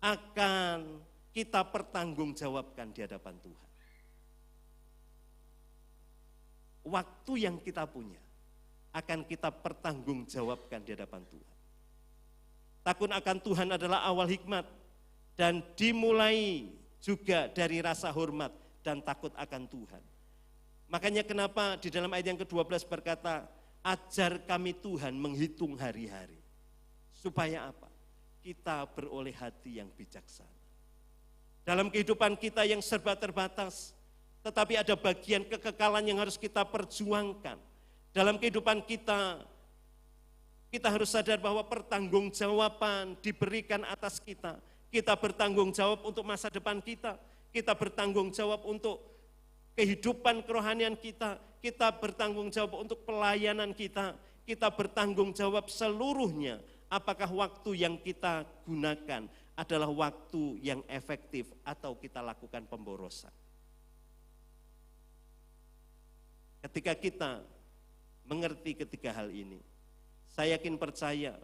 akan kita pertanggungjawabkan di hadapan Tuhan. Waktu yang kita punya akan kita pertanggungjawabkan di hadapan Tuhan. Takut akan Tuhan adalah awal hikmat dan dimulai juga dari rasa hormat dan takut akan Tuhan. Makanya kenapa di dalam ayat yang ke-12 berkata, ajar kami Tuhan menghitung hari-hari. Supaya apa? Kita beroleh hati yang bijaksana. Dalam kehidupan kita yang serba terbatas, tetapi ada bagian kekekalan yang harus kita perjuangkan. Dalam kehidupan kita harus sadar bahwa pertanggungjawaban diberikan atas kita. Kita bertanggung jawab untuk masa depan kita. Kita bertanggung jawab untuk kehidupan kerohanian kita. Kita bertanggung jawab untuk pelayanan kita. Kita bertanggung jawab seluruhnya. Apakah waktu yang kita gunakan adalah waktu yang efektif atau kita lakukan pemborosan. Ketika kita mengerti ketiga hal ini, saya yakin percaya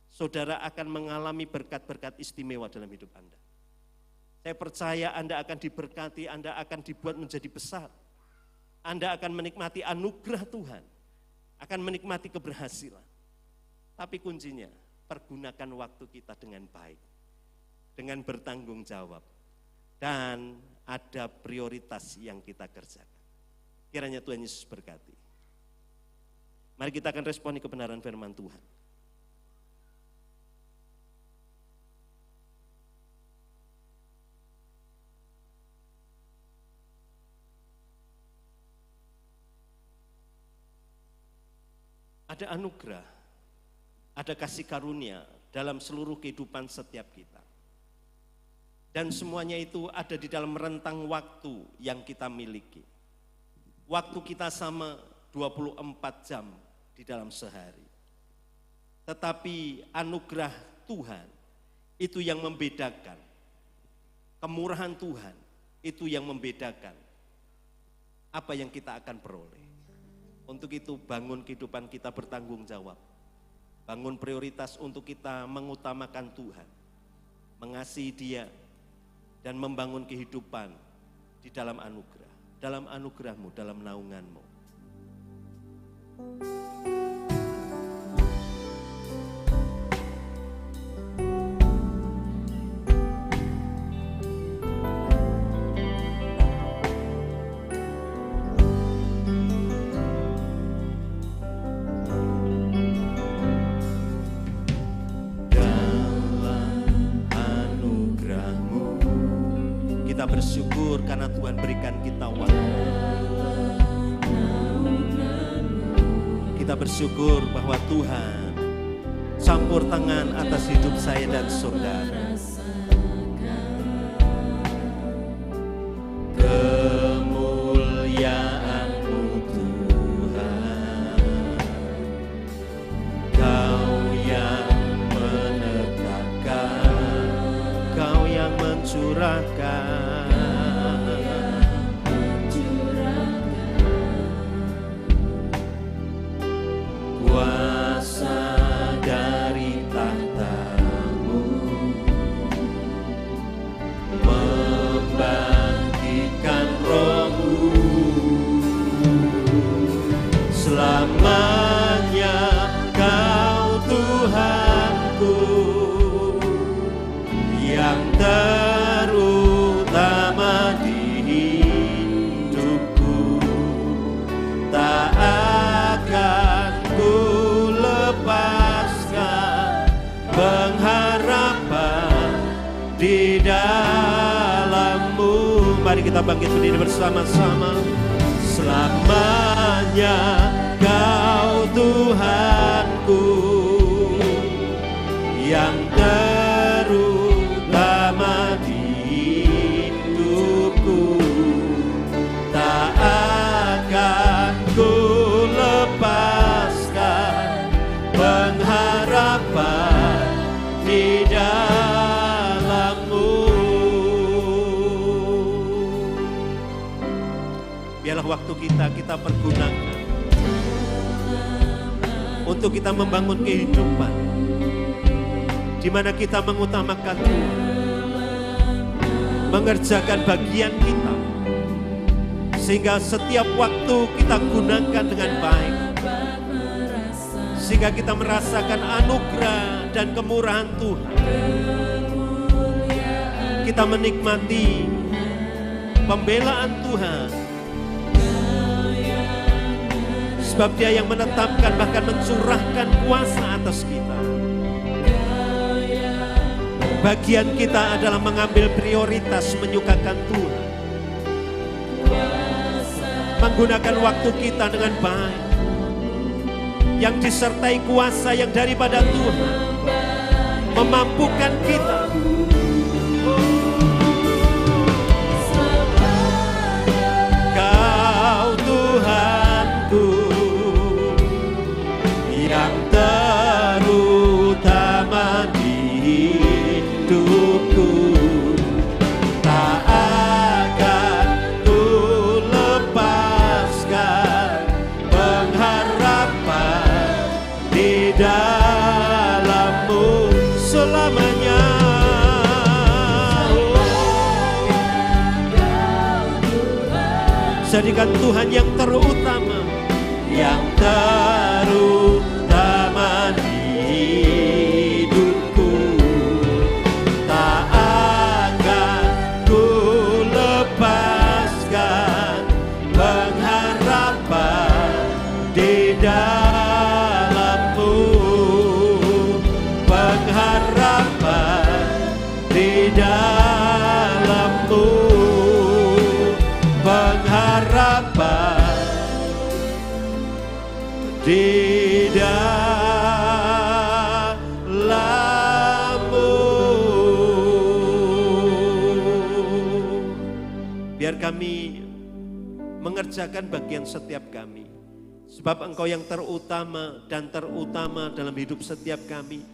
saudara akan mengalami berkat-berkat istimewa dalam hidup Anda. Saya percaya Anda akan diberkati, Anda akan dibuat menjadi besar. Anda akan menikmati anugerah Tuhan, akan menikmati keberhasilan. Tapi kuncinya, pergunakan waktu kita dengan baik, dengan bertanggung jawab, dan ada prioritas yang kita kerjakan. Kiranya Tuhan Yesus berkati. Mari kita akan responi kebenaran firman Tuhan. Ada anugerah, ada kasih karunia dalam seluruh kehidupan setiap kita. Dan semuanya itu ada di dalam rentang waktu yang kita miliki. Waktu kita sama 24 jam di dalam sehari. Tetapi anugerah Tuhan itu yang membedakan. Kemurahan Tuhan itu yang membedakan apa yang kita akan peroleh. Untuk itu bangun kehidupan kita bertanggung jawab. Bangun prioritas untuk kita mengutamakan Tuhan. Mengasihi Dia dan membangun kehidupan di dalam anugerah. Dalam anugerah-Mu, dalam naungan-Mu. Kita bersyukur karena Tuhan berikan kita waktu. Kita bersyukur bahwa Tuhan campur tangan atas hidup saya dan saudara. Kemuliaan-Mu Tuhan, Kau yang menegakkan, Kau yang mencurahkan kuasa dari tahta-Mu, Mari kita bangkit berdiri bersama-sama. Selamanya Kau Tuhanku, yang terutama di hidupku. Tak akan ku lepaskan pengharapan di dalam-Mu. Biarlah waktu kita pergunakan untuk kita membangun kehidupan di mana kita mengutamakan Tuhan, mengerjakan bagian kita, sehingga setiap waktu kita gunakan dengan baik, sehingga kita merasakan anugerah dan kemurahan Tuhan. Kita menikmati pembelaan Tuhan, sebab Dia yang menetapkan bahkan mencurahkan kuasa atas kita. Bagian kita adalah mengambil prioritas menyukakan Tuhan, menggunakan waktu kita dengan baik, yang disertai kuasa yang daripada Tuhan, memampukan kita. Kau Tuhanku, yang terutama di hidupku. Tak akan ku lepaskan pengharapan di dalam-Mu selamanya. Jadikan Tuhan yang terutama, yang terutama di hidupku. Tak akan ku lepaskan pengharapan di dalam-Mu, pengharapan di dalam-Mu, pengharapan di dalam-Mu. Biar kami mengerjakan bagian setiap kami, sebab Engkau yang terutama dan terutama dalam hidup setiap kami,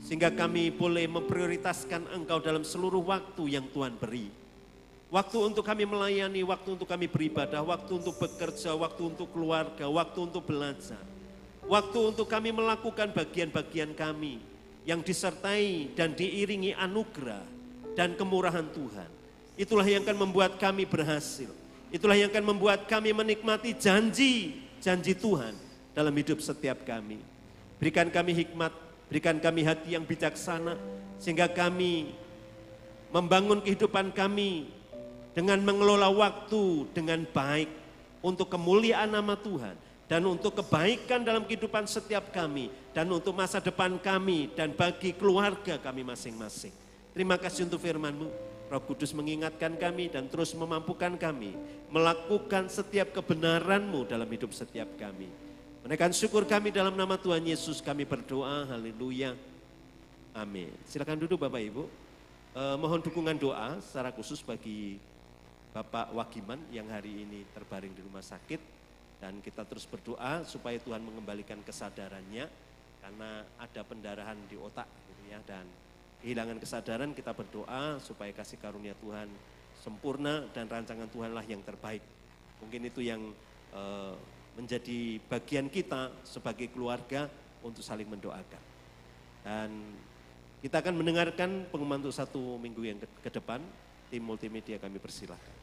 sehingga kami boleh memprioritaskan Engkau dalam seluruh waktu yang Tuhan beri. Waktu untuk kami melayani, waktu untuk kami beribadah, waktu untuk bekerja, waktu untuk keluarga, waktu untuk belajar. Waktu untuk kami melakukan bagian-bagian kami yang disertai dan diiringi anugerah dan kemurahan Tuhan. Itulah yang akan membuat kami berhasil. Itulah yang akan membuat kami menikmati janji Tuhan dalam hidup setiap kami. Berikan kami hikmat, berikan kami hati yang bijaksana, sehingga kami membangun kehidupan kami dengan mengelola waktu dengan baik untuk kemuliaan nama Tuhan dan untuk kebaikan dalam kehidupan setiap kami dan untuk masa depan kami dan bagi keluarga kami masing-masing. Terima kasih untuk firman-Mu. Roh Kudus mengingatkan kami dan terus memampukan kami melakukan setiap kebenaran-Mu dalam hidup setiap kami. Menaikkan syukur kami dalam nama Tuhan Yesus kami berdoa. Haleluya. Amin. Silakan duduk Bapak Ibu. Mohon dukungan doa secara khusus bagi Bapak Wagiman yang hari ini terbaring di rumah sakit, dan kita terus berdoa supaya Tuhan mengembalikan kesadarannya karena ada pendarahan di otak gitu ya, dan kehilangan kesadaran. Kita berdoa supaya kasih karunia Tuhan sempurna dan rancangan Tuhanlah yang terbaik. Mungkin itu yang menjadi bagian kita sebagai keluarga untuk saling mendoakan. Dan kita akan mendengarkan pengumuman untuk 1 minggu yang ke depan. Tim multimedia kami persilahkan.